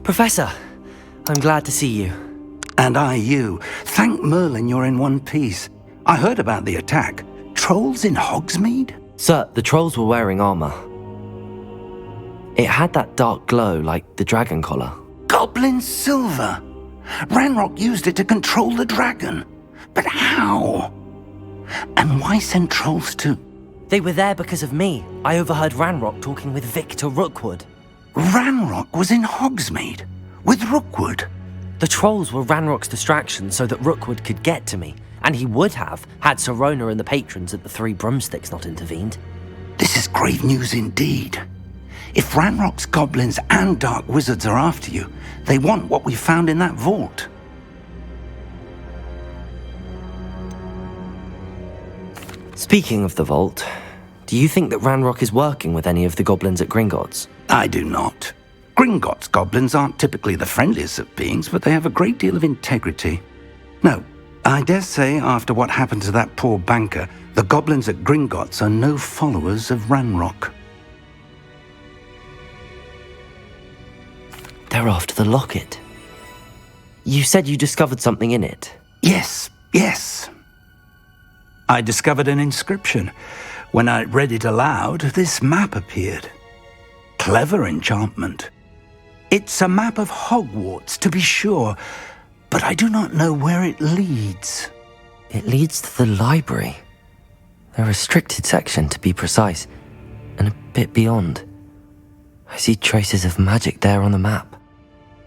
Professor, I'm glad to see you. And I you. Thank Merlin you're in one piece. I heard about the attack. Trolls in Hogsmeade? Sir, the trolls were wearing armor. It had that dark glow like the dragon collar. Goblin silver! Ranrock used it to control the dragon. But how? And why send trolls to... They were there because of me. I overheard Ranrock talking with Victor Rookwood. Ranrock was in Hogsmeade? With Rookwood? The trolls were Ranrock's distraction so that Rookwood could get to me. And he would have, had Sirona and the patrons at the Three Broomsticks not intervened. This is grave news indeed. If Ranrock's goblins and dark wizards are after you, they want what we found in that vault. Speaking of the vault, do you think that Ranrock is working with any of the goblins at Gringotts? I do not. Gringotts goblins aren't typically the friendliest of beings, but they have a great deal of integrity. No, I dare say after what happened to that poor banker, the goblins at Gringotts are no followers of Ranrock. They're after the locket. You said you discovered something in it. Yes. I discovered an inscription. When I read it aloud, this map appeared. Clever enchantment. It's a map of Hogwarts, to be sure, but I do not know where it leads. It leads to the library. A restricted section, to be precise, and a bit beyond. I see traces of magic there on the map.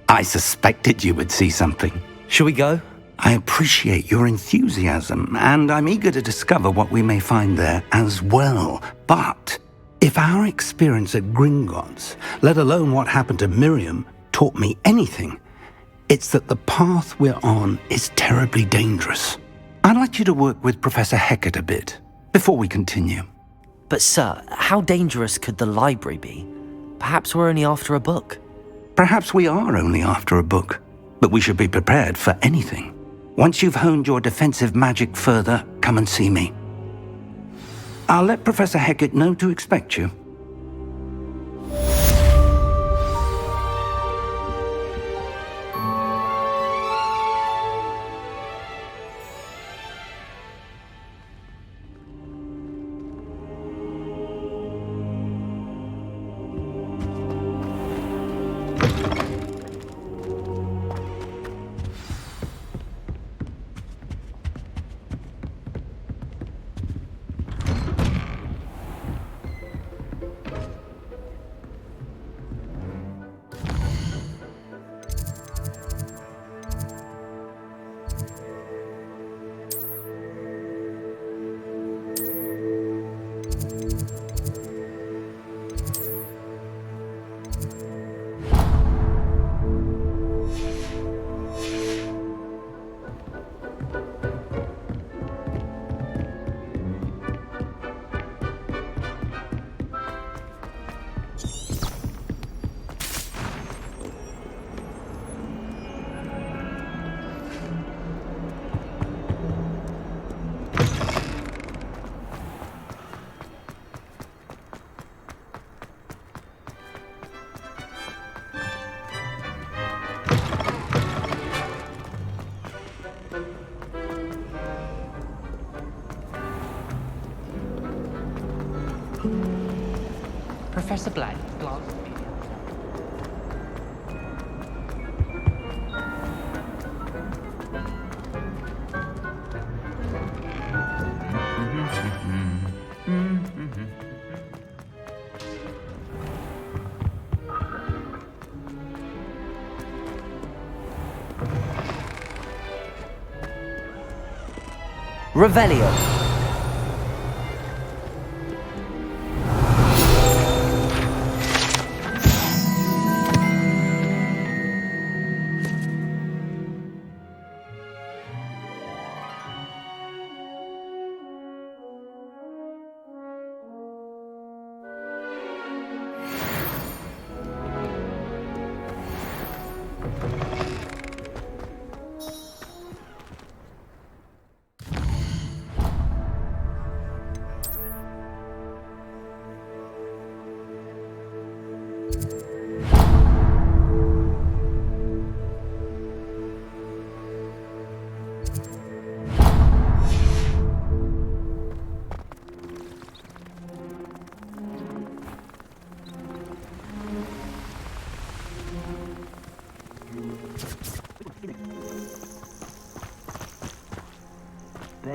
I suspected you would see something. Shall we go? I appreciate your enthusiasm, and I'm eager to discover what we may find there as well. But if our experience at Gringotts, let alone what happened to Miriam, taught me anything, it's that the path we're on is terribly dangerous. I'd like you to work with Professor Hecat a bit before we continue. But sir, how dangerous could the library be? Perhaps we're only after a book. Perhaps we are only after a book, but we should be prepared for anything. Once you've honed your defensive magic further, come and see me. I'll let Professor Hecat know to expect you. Professor Black glanced at me. Revelio.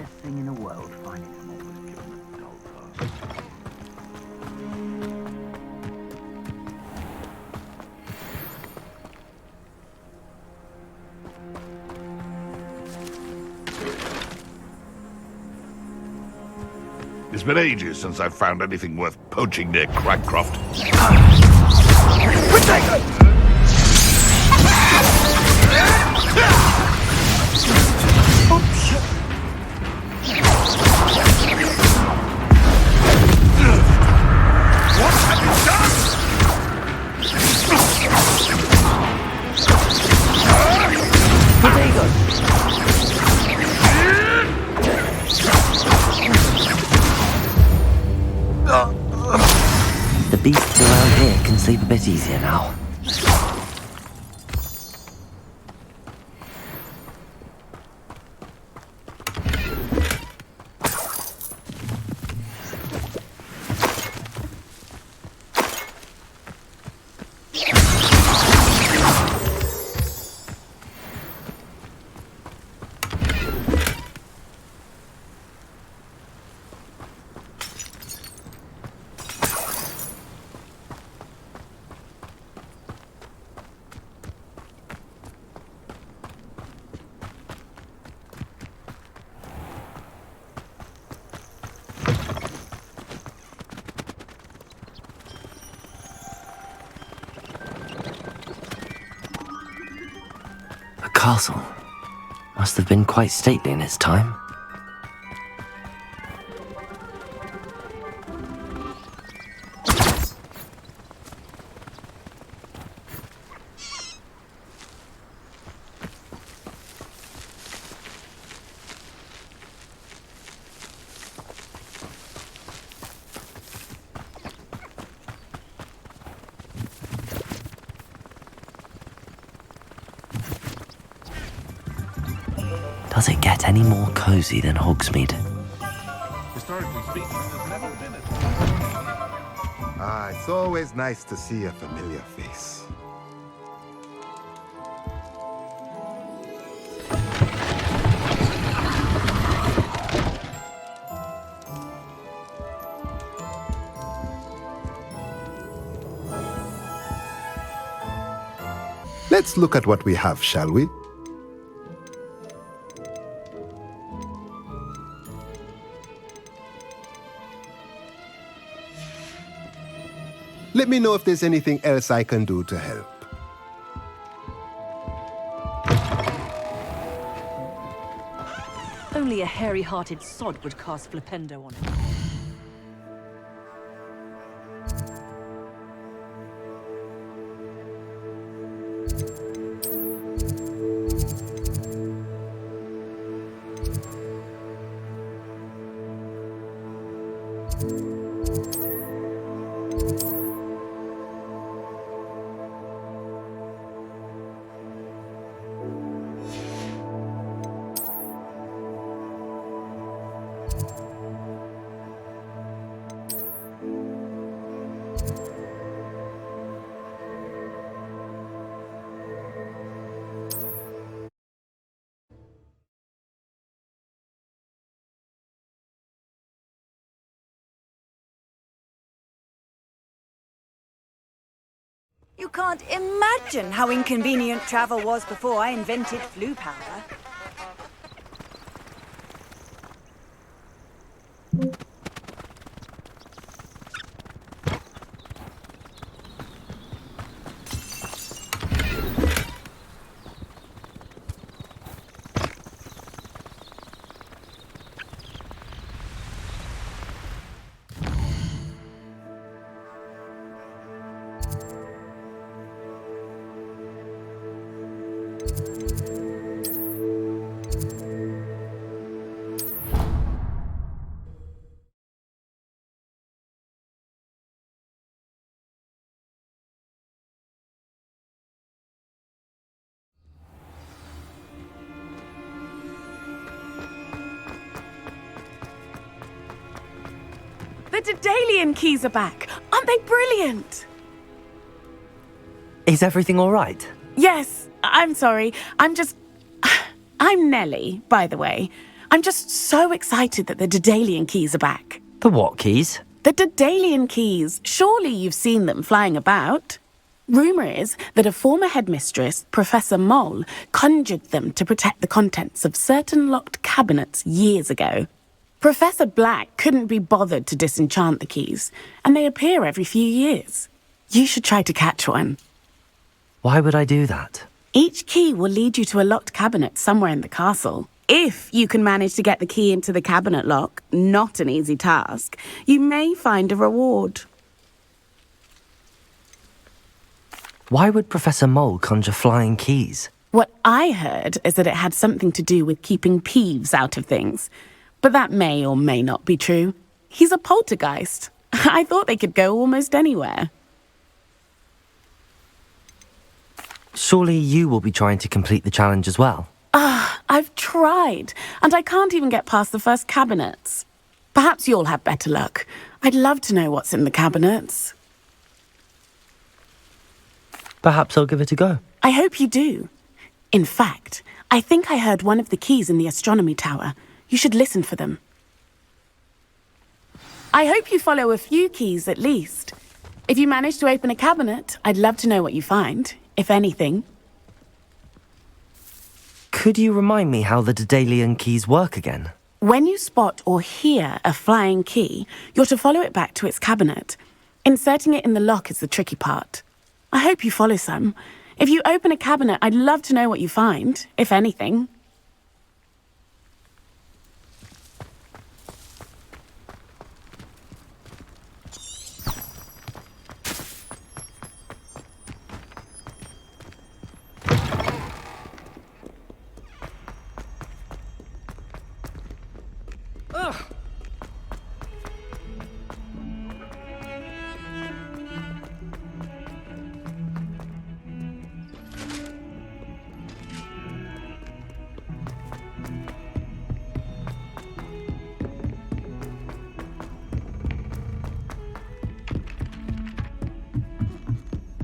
best thing in the world, finding some old legitimate gold cars. It's been ages since I've found anything worth poaching near Cragcroft. What have you done? Potato! The beasts around here can sleep a bit easier now. Castle must have been quite stately in its time. Does it get any more cozy than Hogsmeade? Historically speaking, there's never been a... It's always nice to see a familiar face. Let's look at what we have, shall we? Let me know if there's anything else I can do to help. Only a hairy-hearted sod would cast Flipendo on it. You can't imagine how inconvenient travel was before I invented flu powder. The Daedalian keys are back. Aren't they brilliant? Is everything all right? Yes, I'm sorry. I'm Nellie, by the way. I'm just so excited that the Daedalian keys are back. The what keys? The Daedalian keys. Surely you've seen them flying about. Rumour is that a former headmistress, Professor Mole, conjured them to protect the contents of certain locked cabinets years ago. Professor Black couldn't be bothered to disenchant the keys, and they appear every few years. You should try to catch one. Why would I do that? Each key will lead you to a locked cabinet somewhere in the castle. If you can manage to get the key into the cabinet lock, not an easy task, you may find a reward. Why would Professor Mole conjure flying keys? What I heard is that it had something to do with keeping Peeves out of things. But that may or may not be true. He's a poltergeist. I thought they could go almost anywhere. Surely you will be trying to complete the challenge as well. I've tried, and I can't even get past the first cabinets. Perhaps you'll have better luck. I'd love to know what's in the cabinets. Perhaps I'll give it a go. I hope you do. In fact, I think I heard one of the keys in the astronomy tower. You should listen for them. I hope you follow a few keys at least. If you manage to open a cabinet, I'd love to know what you find, if anything. Could you remind me how the Daedalian keys work again? When you spot or hear a flying key, you're to follow it back to its cabinet. Inserting it in the lock is the tricky part. I hope you follow some. If you open a cabinet, I'd love to know what you find, if anything.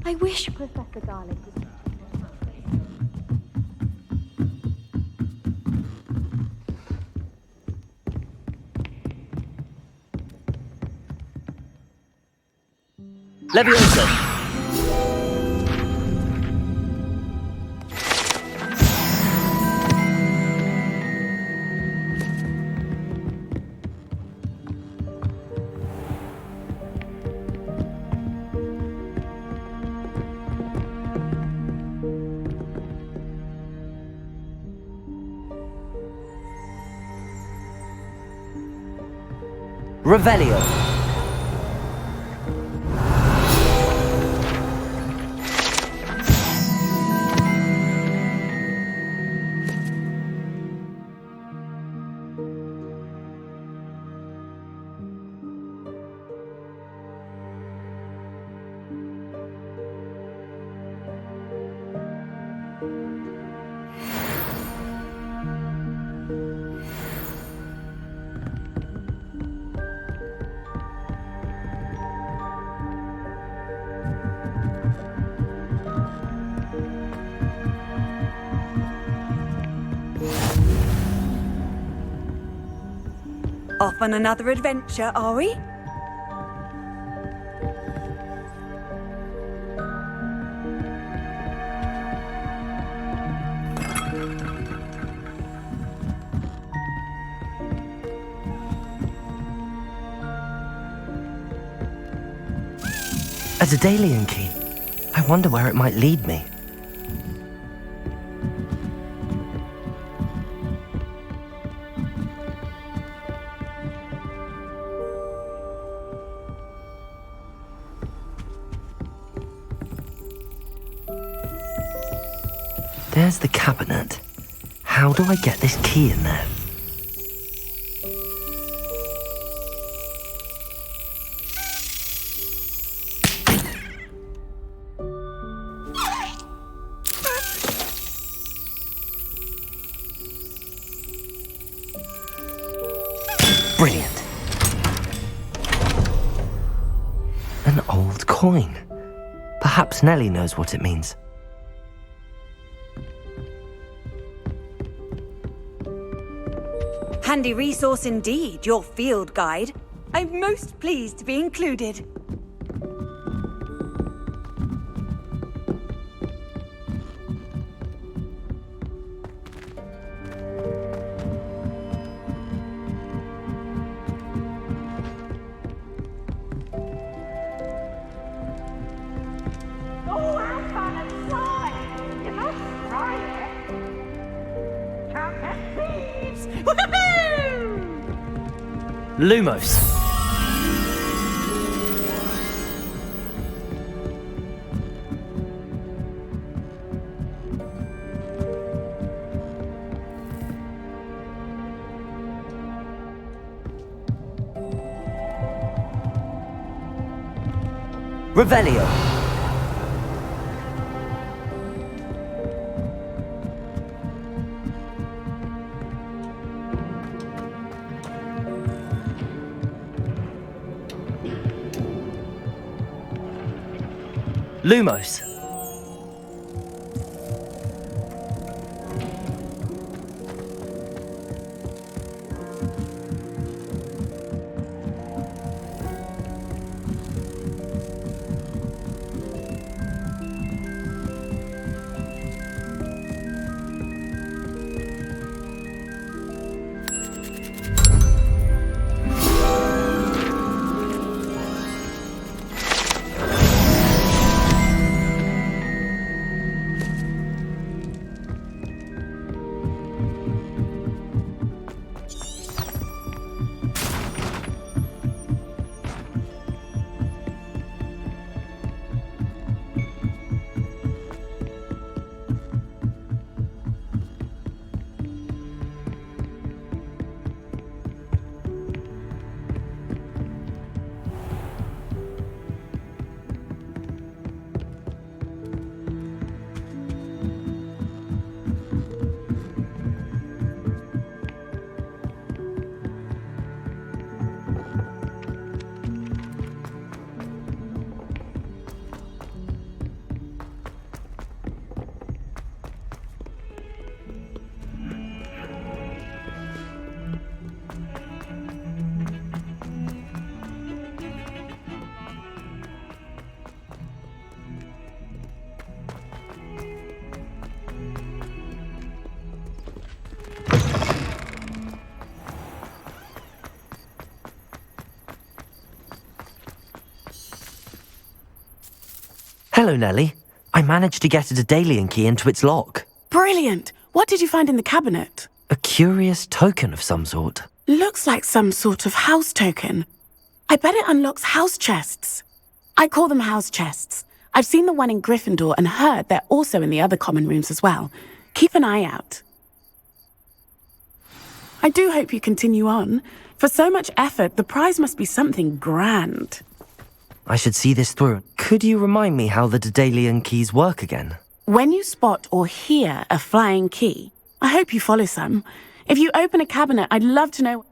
I wish Professor Garlic was... Leviosa! Revelio. Off on another adventure, are we? A Daedalian key. I wonder where it might lead me. There's the cabinet. How do I get this key in there? Brilliant. An old coin. Perhaps Nellie knows what it means. handy resource indeed, your field guide. I'm most pleased to be included. Lumos. Revelio. Lumos. Hello, Nellie. I managed to get a Daedalian key into its lock. Brilliant! What did you find in the cabinet? A curious token of some sort. Looks like some sort of house token. I bet it unlocks house chests. I call them house chests. I've seen the one in Gryffindor and heard they're also in the other common rooms as well. Keep an eye out. I do hope you continue on. For so much effort, the prize must be something grand. I should see this through. Could you remind me how the Daedalian keys work again? When you spot or hear a flying key, I hope you follow some. If you open a cabinet, I'd love to know...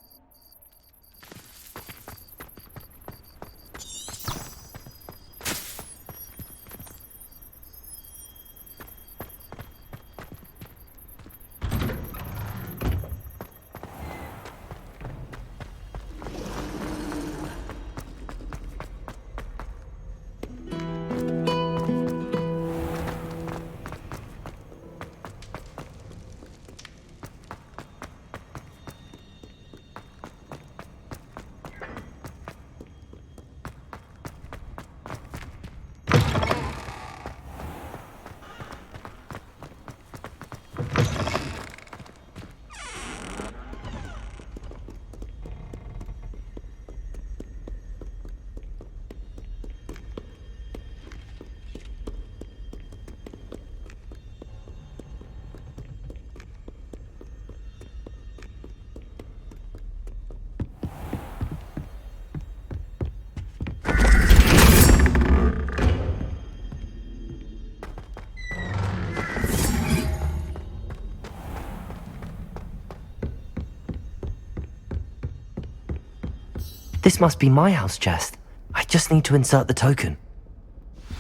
This must be my house chest. I just need to insert the token.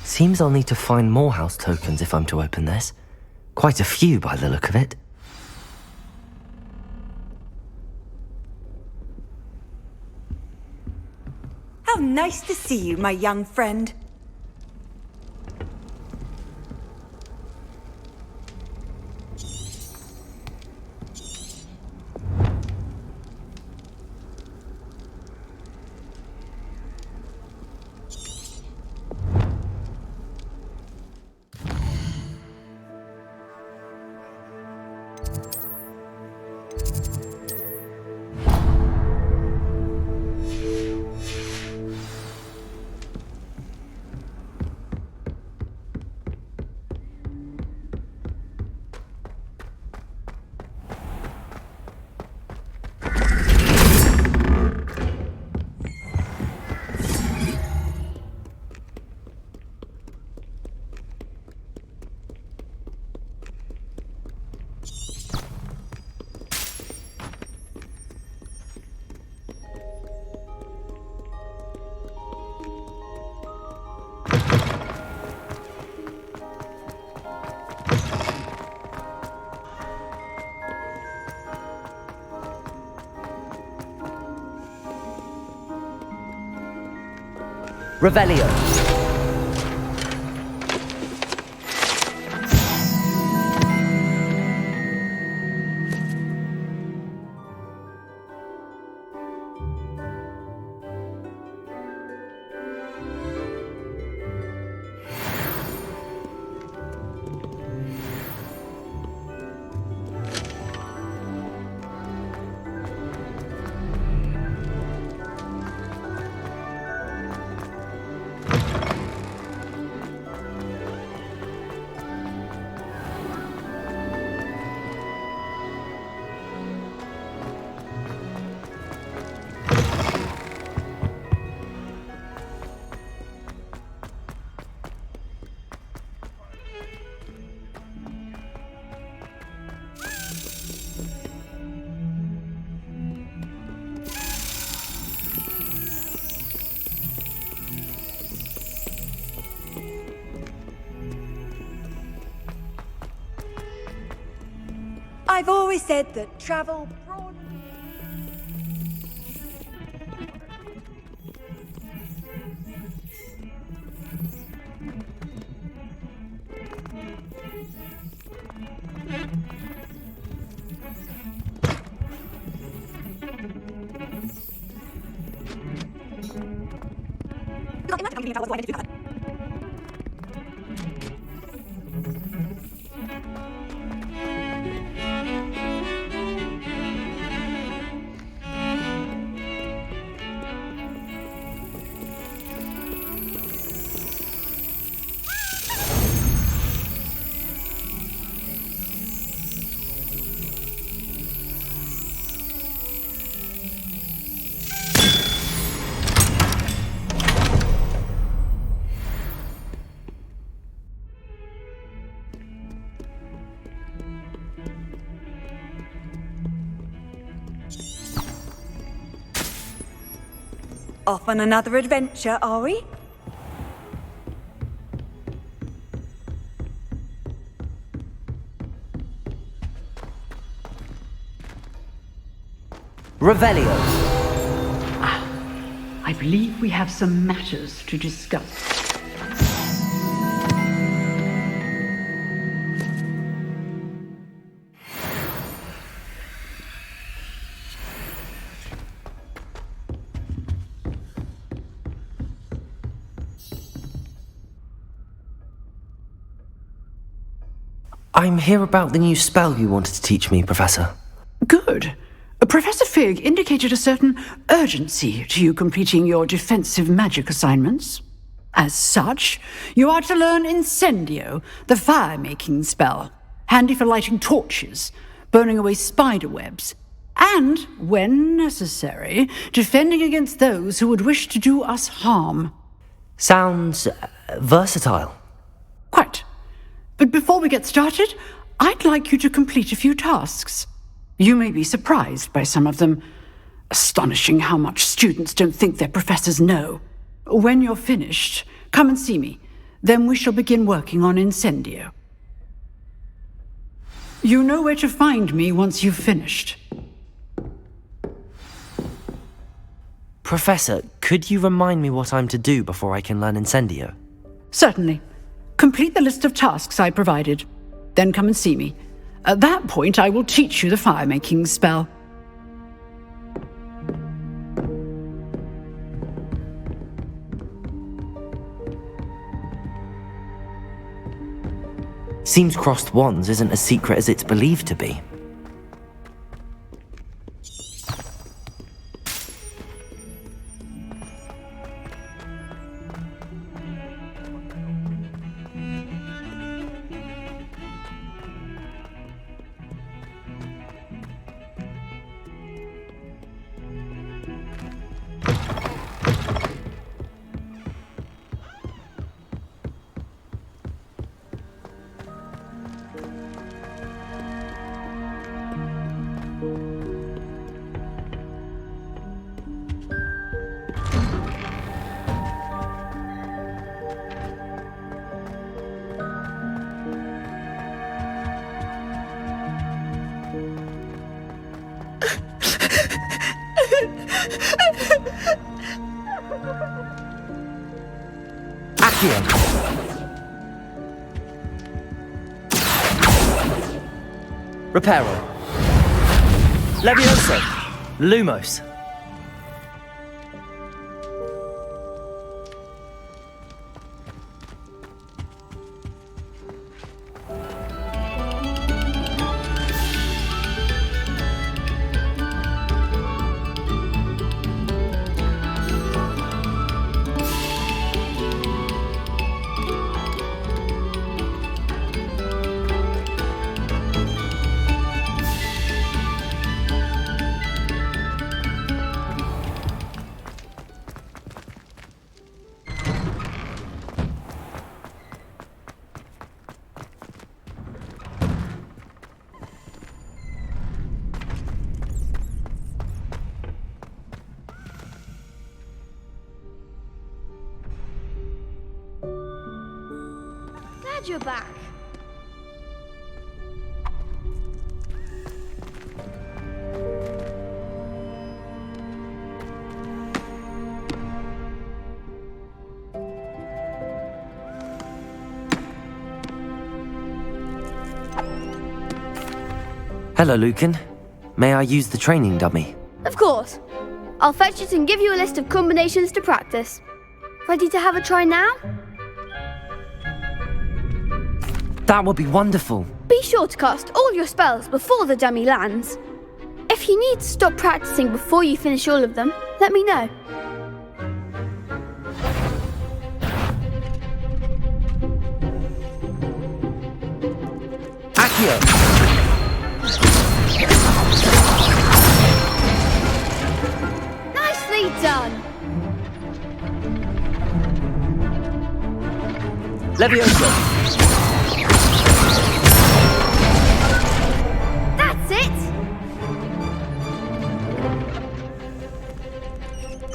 Seems I'll need to find more house tokens if I'm to open this. Quite a few by the look of it. How nice to see you, my young friend. Revelio. I've always said that travel broad... Off on another adventure, are we? Revelio. I believe we have some matters to discuss. I'm here about the new spell you wanted to teach me, Professor. Good. Professor Fig indicated a certain urgency to you completing your defensive magic assignments. As such, you are to learn Incendio, the fire-making spell, handy for lighting torches, burning away spider webs, and, when necessary, defending against those who would wish to do us harm. Sounds versatile. Quite. But before we get started, I'd like you to complete a few tasks. You may be surprised by some of them. Astonishing how much students don't think their professors know. When you're finished, come and see me. Then we shall begin working on Incendio. You know where to find me once you've finished. Professor, could you remind me what I'm to do before I can learn Incendio? Certainly. Complete the list of tasks I provided. Then come and see me. At that point, I will teach you the fire-making spell. Seems crossed wands isn't as secret as it's believed to be. Reparo. Levioso. Lumos. Glad you're back. Hello, Lucan. May I use the training dummy? Of course. I'll fetch it and give you a list of combinations to practice. Ready to have a try now? That would be wonderful. Be sure to cast all your spells before the dummy lands. If you need to stop practicing before you finish all of them, let me know. Accio! Nicely done! Levioso! That's it!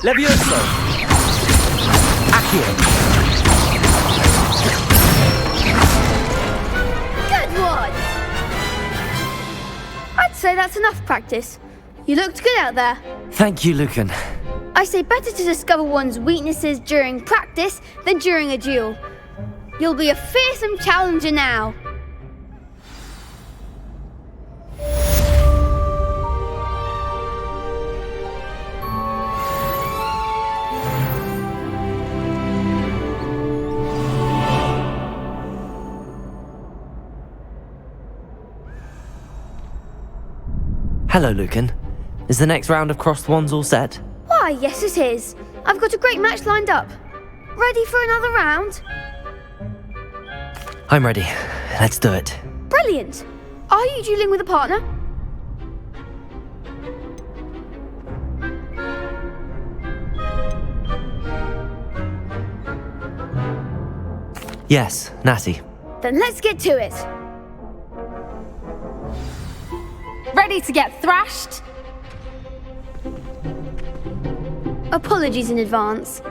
Levioso! Accio! Good one! I'd say that's enough practice. You looked good out there. Thank you, Lucan. I say better to discover one's weaknesses during practice than during a duel. You'll be a fearsome challenger now. Hello, Lucan. Is the next round of crossed wands all set? Why, yes it is. I've got a great match lined up. Ready for another round? I'm ready. Let's do it. Brilliant. Are you dueling with a partner? Yes, Natty. Then let's get to it. Ready to get thrashed? Apologies in advance.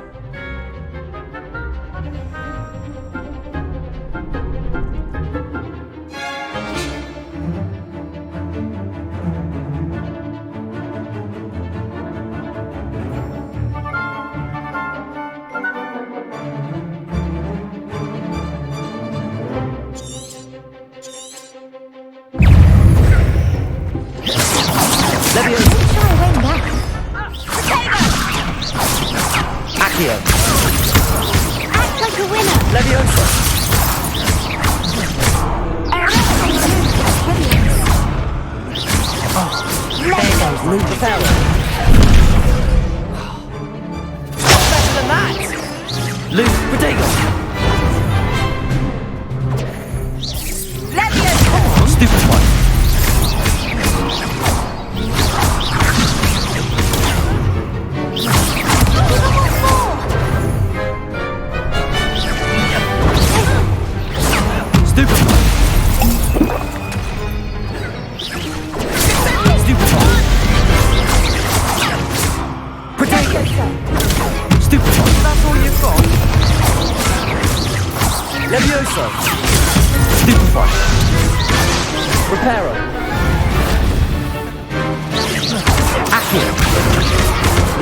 Levioso! Stupefy! Reparo! Accio!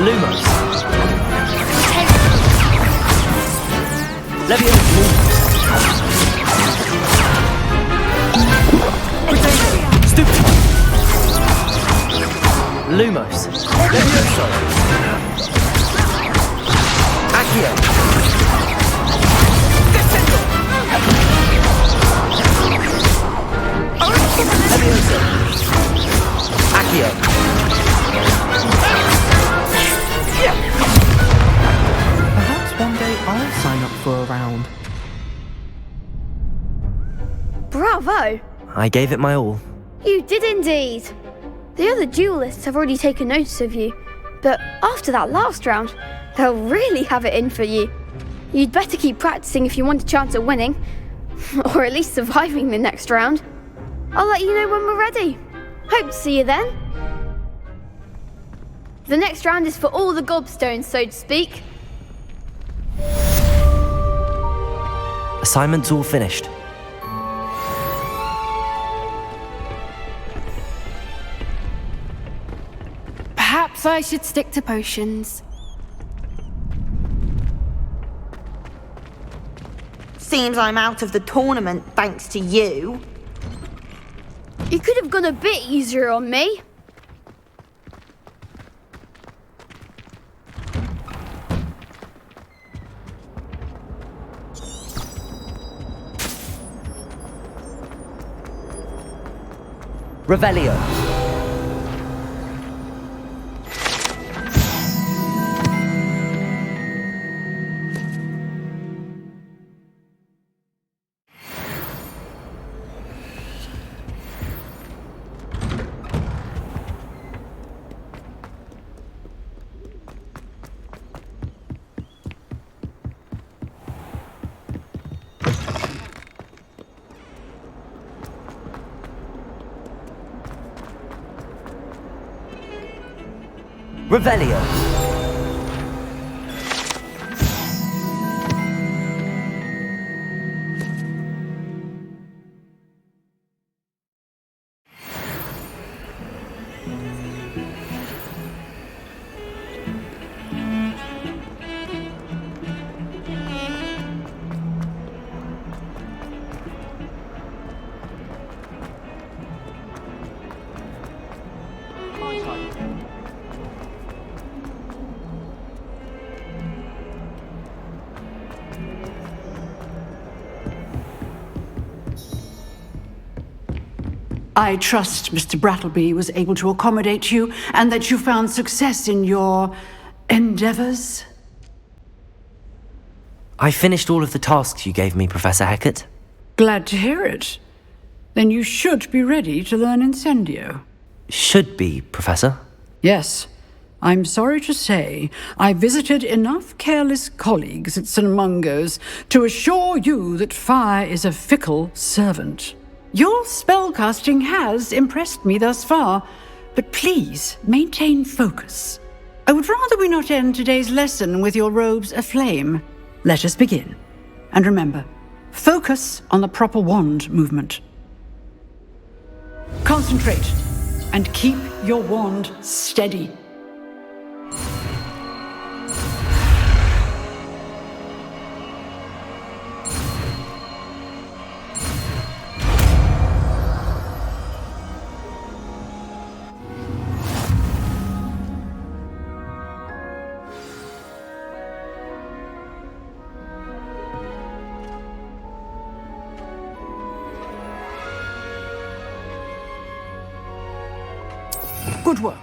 Lumos! Levioso! Stupefy! Lumos! Levioso! Accio! Levioso! Accio! Perhaps one day I'll sign up for a round. Bravo! I gave it my all. You did indeed. The other duelists have already taken notice of you, but after that last round, they'll really have it in for you. You'd better keep practicing if you want a chance at winning, or at least surviving the next round. I'll let you know when we're ready. Hope to see you then. The next round is for all the gobstones, so to speak. Assignment's all finished. Perhaps I should stick to potions. Seems I'm out of the tournament thanks to you. You could have gone a bit easier on me. Revelio. Revelio. I trust Mr. Brattleby was able to accommodate you and that you found success in your endeavors. I finished all of the tasks you gave me, Professor Hecat. Glad to hear it. Then you should be ready to learn Incendio. Should be, Professor. Yes. I'm sorry to say, I visited enough careless colleagues at St. Mungo's to assure you that fire is a fickle servant. Your spellcasting has impressed me thus far, but please maintain focus. I would rather we not end today's lesson with your robes aflame. Let us begin. And remember, focus on the proper wand movement. Concentrate and keep your wand steady. Good work.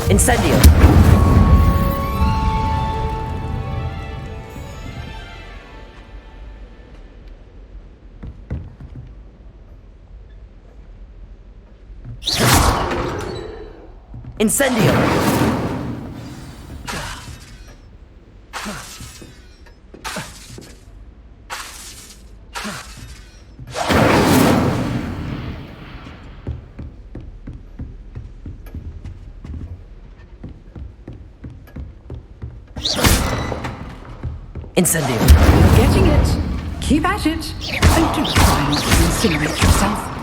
Incendio. Incendio! Incendio! Getting it. Keep at it. And do try not to incinerate yourself.